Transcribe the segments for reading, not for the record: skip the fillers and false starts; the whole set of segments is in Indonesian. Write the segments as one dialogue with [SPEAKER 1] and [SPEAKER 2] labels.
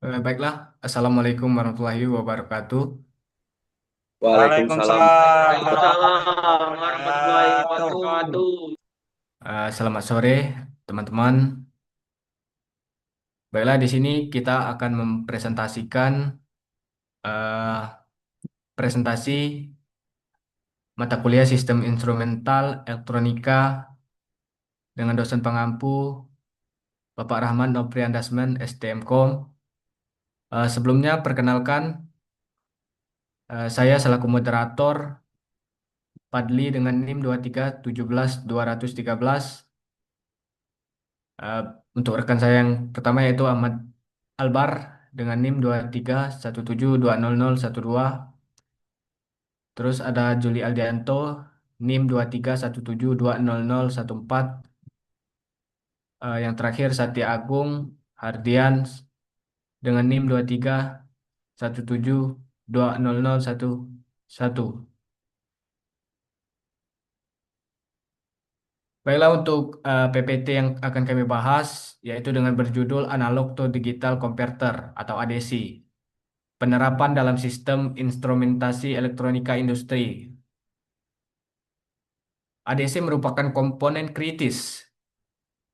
[SPEAKER 1] Baiklah, Assalamualaikum warahmatullahi wabarakatuh.
[SPEAKER 2] Waalaikumsalam
[SPEAKER 3] Waalaikumsalam
[SPEAKER 2] warahmatullahi
[SPEAKER 3] warahmatullahi
[SPEAKER 2] wabarakatuh.
[SPEAKER 3] wabarakatuh.
[SPEAKER 1] Selamat sore, teman-teman. Baiklah, di sini kita akan mempresentasikan eh, presentasi mata kuliah Sistem Instrumental Elektronika dengan dosen pengampu Bapak Rahman Noprian Dasman, STMKOM. Sebelumnya, perkenalkan, saya selaku moderator Padli dengan NIM 2317213. Eh, untuk rekan saya yang pertama yaitu Ahmad Albar dengan NIM 231720012. Terus ada Juli Aldianto NIM 231720014. Yang terakhir Satya Agung Hardian dengan NIM 231720011. Baiklah, untuk PPT yang akan kami bahas yaitu dengan berjudul Analog to Digital Converter atau ADC. Penerapan dalam sistem instrumentasi elektronika industri. ADC merupakan komponen kritis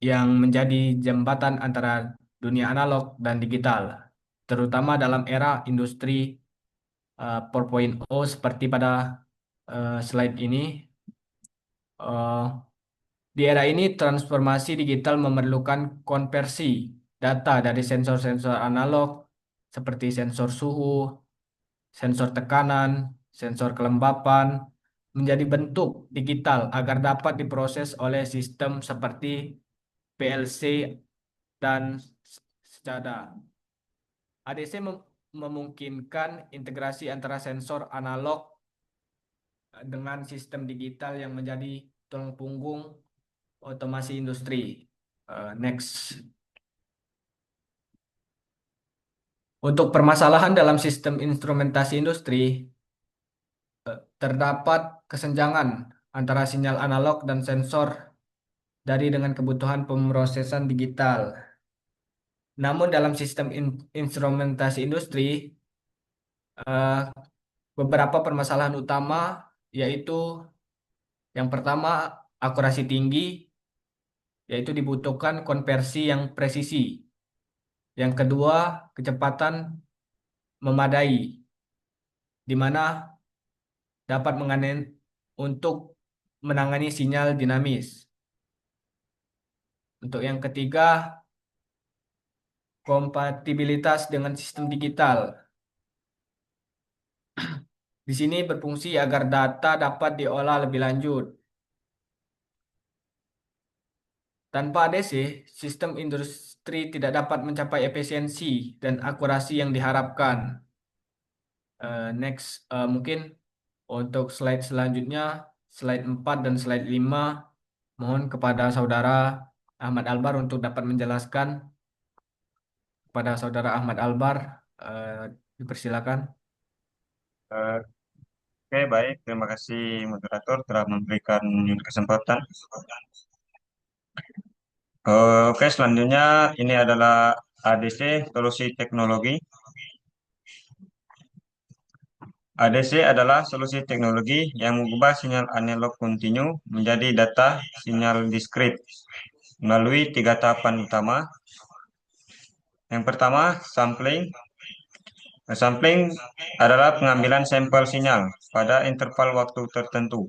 [SPEAKER 1] yang menjadi jembatan antara dunia analog dan digital, terutama dalam era industri 4.0 seperti pada slide ini. Eh, di era ini, transformasi digital memerlukan konversi data dari sensor-sensor analog seperti sensor suhu, sensor tekanan, sensor kelembapan, menjadi bentuk digital agar dapat diproses oleh sistem seperti PLC dan SCADA. ADC memungkinkan integrasi antara sensor analog dengan sistem digital yang menjadi tulang punggung otomasi industri. Next. Untuk permasalahan dalam sistem instrumentasi industri, terdapat kesenjangan antara sinyal analog dan sensor dari dengan kebutuhan pemrosesan digital. Namun dalam sistem instrumentasi industri, eh, beberapa permasalahan utama yaitu yang pertama akurasi tinggi, yaitu dibutuhkan konversi yang presisi. Yang kedua, kecepatan memadai, di mana dapat untuk menangani sinyal dinamis. Untuk yang ketiga, kompatibilitas dengan sistem digital. Di sini berfungsi agar data dapat diolah lebih lanjut. Tanpa ADC, sistem industri tidak dapat mencapai efisiensi dan akurasi yang diharapkan. Next, mungkin untuk slide selanjutnya, slide 4 dan slide 5, mohon kepada saudara Ahmad Albar untuk dapat menjelaskan. Kepada saudara Ahmad Albar, dipersilakan.
[SPEAKER 3] Eh, Oke, baik. Terima kasih moderator telah memberikan kesempatan. Oke, selanjutnya ini adalah ADC, solusi teknologi. ADC adalah solusi teknologi yang mengubah sinyal analog kontinu menjadi data sinyal diskrit melalui tiga tahapan utama. Yang pertama, sampling. Sampling adalah pengambilan sampel sinyal pada interval waktu tertentu.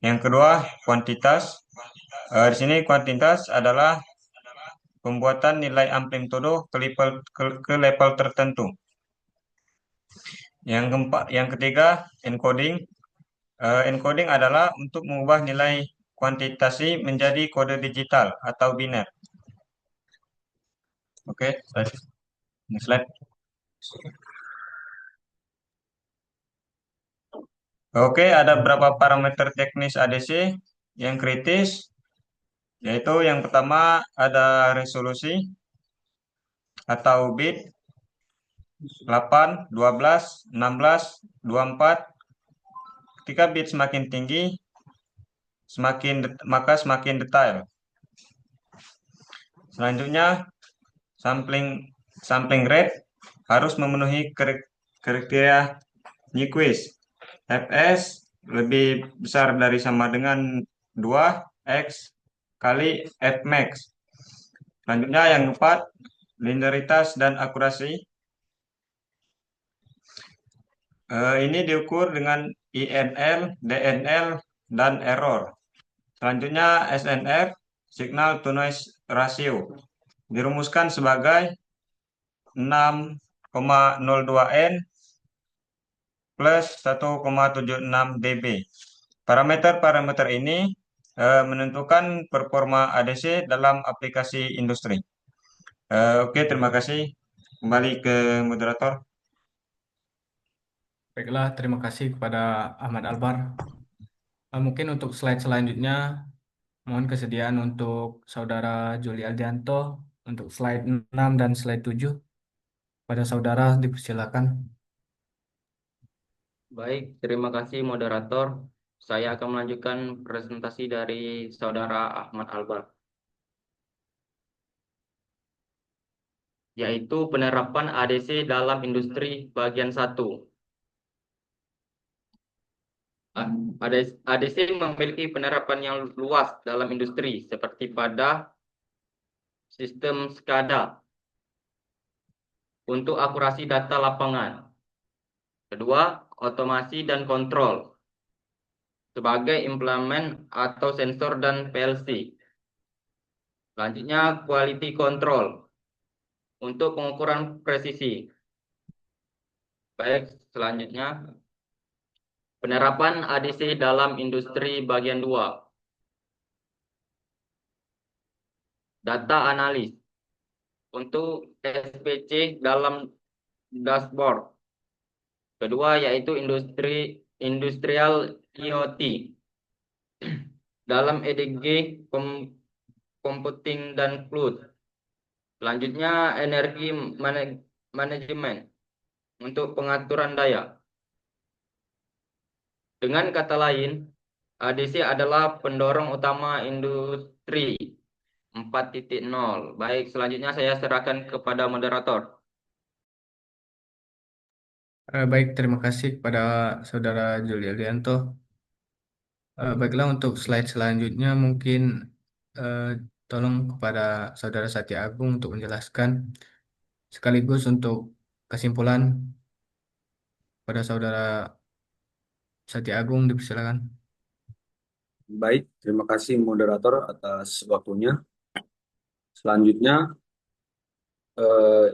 [SPEAKER 3] Yang kedua, kuantitas. Di sini kuantitas adalah pembuatan nilai amplitudo ke level tertentu. Yang ketiga, encoding. Encoding adalah untuk mengubah nilai kuantitasi menjadi kode digital atau biner. Oke, next slide. Oke, ada beberapa parameter teknis ADC yang kritis, yaitu yang pertama ada resolusi atau bit 8, 12, 16, 24. Ketika bit semakin tinggi, maka semakin detail. Selanjutnya, sampling sampling rate harus memenuhi kriteria Nyquist. Fs lebih besar dari sama dengan 2 X kali Fmax. Selanjutnya yang keempat, linearitas dan akurasi. Ini diukur dengan INL, DNL, dan error. Selanjutnya SNR, signal to noise ratio, dirumuskan sebagai 6,02 N plus 1,76 dB. Parameter-parameter ini menentukan performa ADC dalam aplikasi industri. Oke, terima kasih. Kembali ke moderator.
[SPEAKER 1] Baiklah, terima kasih kepada Ahmad Albar. Mungkin untuk slide selanjutnya, mohon kesediaan untuk Saudara Juli Aldianto untuk slide 6 dan slide 7. Pada Saudara dipersilakan.
[SPEAKER 2] Baik, terima kasih moderator. Saya akan melanjutkan presentasi dari Saudara Ahmad Albar, yaitu penerapan ADC dalam industri bagian 1. ADC memiliki penerapan yang luas dalam industri seperti pada sistem SCADA untuk akurasi data lapangan. Kedua, otomasi dan kontrol sebagai implemen atau sensor dan PLC. Selanjutnya, quality control untuk pengukuran presisi. Baik, selanjutnya penerapan ADC dalam industri bagian 2. Data analis untuk SPC dalam dashboard. Kedua yaitu industrial IoT dalam EDG computing dan cloud. Selanjutnya energi manajemen untuk pengaturan daya. Dengan kata lain, ADC adalah pendorong utama industri 4.0. Baik, selanjutnya saya serahkan kepada moderator.
[SPEAKER 1] Baik, terima kasih kepada Saudara Juli Aldianto. Baiklah, untuk slide selanjutnya mungkin eh, tolong kepada Saudara Satya Agung untuk menjelaskan sekaligus untuk kesimpulan pada Saudara Satya Agung dipersilakan.
[SPEAKER 4] Baik, terima kasih moderator atas waktunya. Selanjutnya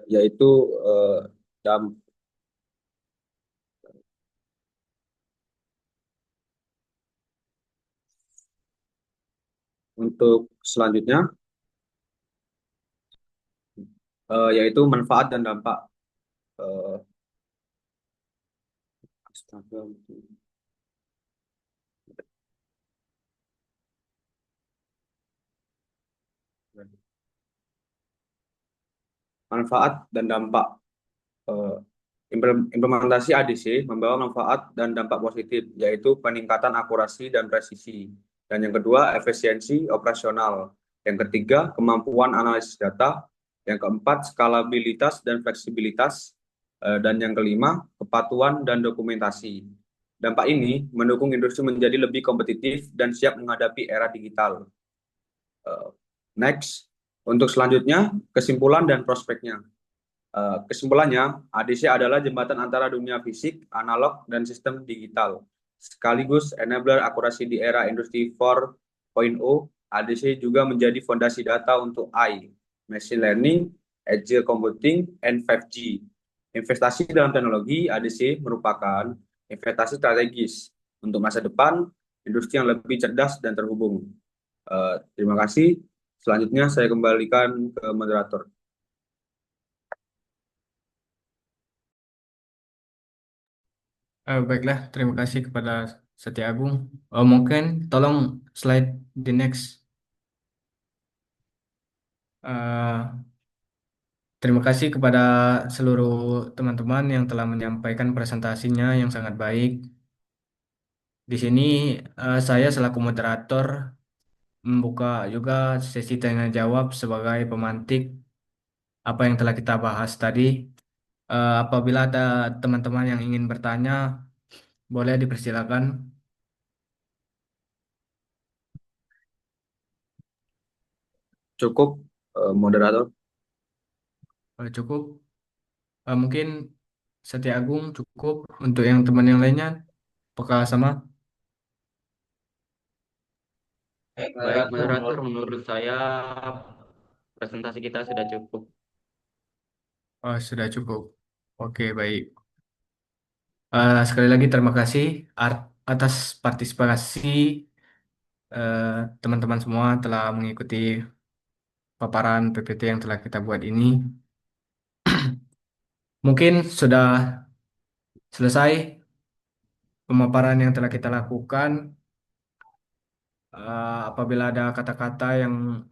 [SPEAKER 4] yaitu eh, dam- untuk selanjutnya yaitu manfaat dan dampak. eh, astaga, manfaat dan dampak. Eh, Implementasi ADC membawa manfaat dan dampak positif, yaitu peningkatan akurasi dan presisi. Dan yang kedua, efisiensi operasional. Yang ketiga, kemampuan analisis data. Yang keempat, skalabilitas dan fleksibilitas. Dan yang kelima, kepatuhan dan dokumentasi. Dampak ini mendukung industri menjadi lebih kompetitif dan siap menghadapi era digital. Eh, Next, untuk selanjutnya, kesimpulan dan prospeknya. Kesimpulannya, ADC adalah jembatan antara dunia fisik, analog, dan sistem digital. Sekaligus enabler akurasi di era industri 4.0, ADC juga menjadi fondasi data untuk AI, machine learning, edge computing, and 5G. Investasi dalam teknologi ADC merupakan investasi strategis untuk masa depan industri yang lebih cerdas dan terhubung. Terima kasih. Selanjutnya saya kembalikan ke moderator.
[SPEAKER 1] Baiklah, terima kasih kepada Satya Agung. Mungkin tolong slide the next. Eh, Terima kasih kepada seluruh teman-teman yang telah menyampaikan presentasinya yang sangat baik. Di sini saya selaku moderator membuka juga sesi tanya jawab sebagai pemantik apa yang telah kita bahas tadi. Apabila ada teman-teman yang ingin bertanya, boleh dipersilakan.
[SPEAKER 4] Cukup, moderator.
[SPEAKER 1] Cukup. Mungkin Setia Agung cukup. Untuk yang teman yang lainnya, apakah sama?
[SPEAKER 2] Baik, moderator, menurut saya presentasi kita sudah cukup.
[SPEAKER 1] Oh, sudah cukup. Oke, baik. Sekali lagi terima kasih atas partisipasi eh, teman-teman semua telah mengikuti paparan PPT yang telah kita buat ini. Mungkin sudah selesai pemaparan yang telah kita lakukan. Apabila ada kata-kata yang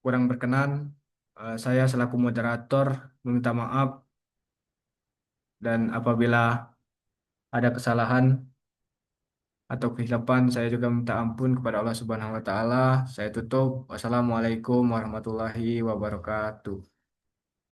[SPEAKER 1] kurang berkenan, saya selaku moderator meminta maaf, dan apabila ada kesalahan atau kesilapan, saya juga minta ampun kepada Allah Subhanahu wa taala. Saya tutup. Wassalamualaikum warahmatullahi wabarakatuh.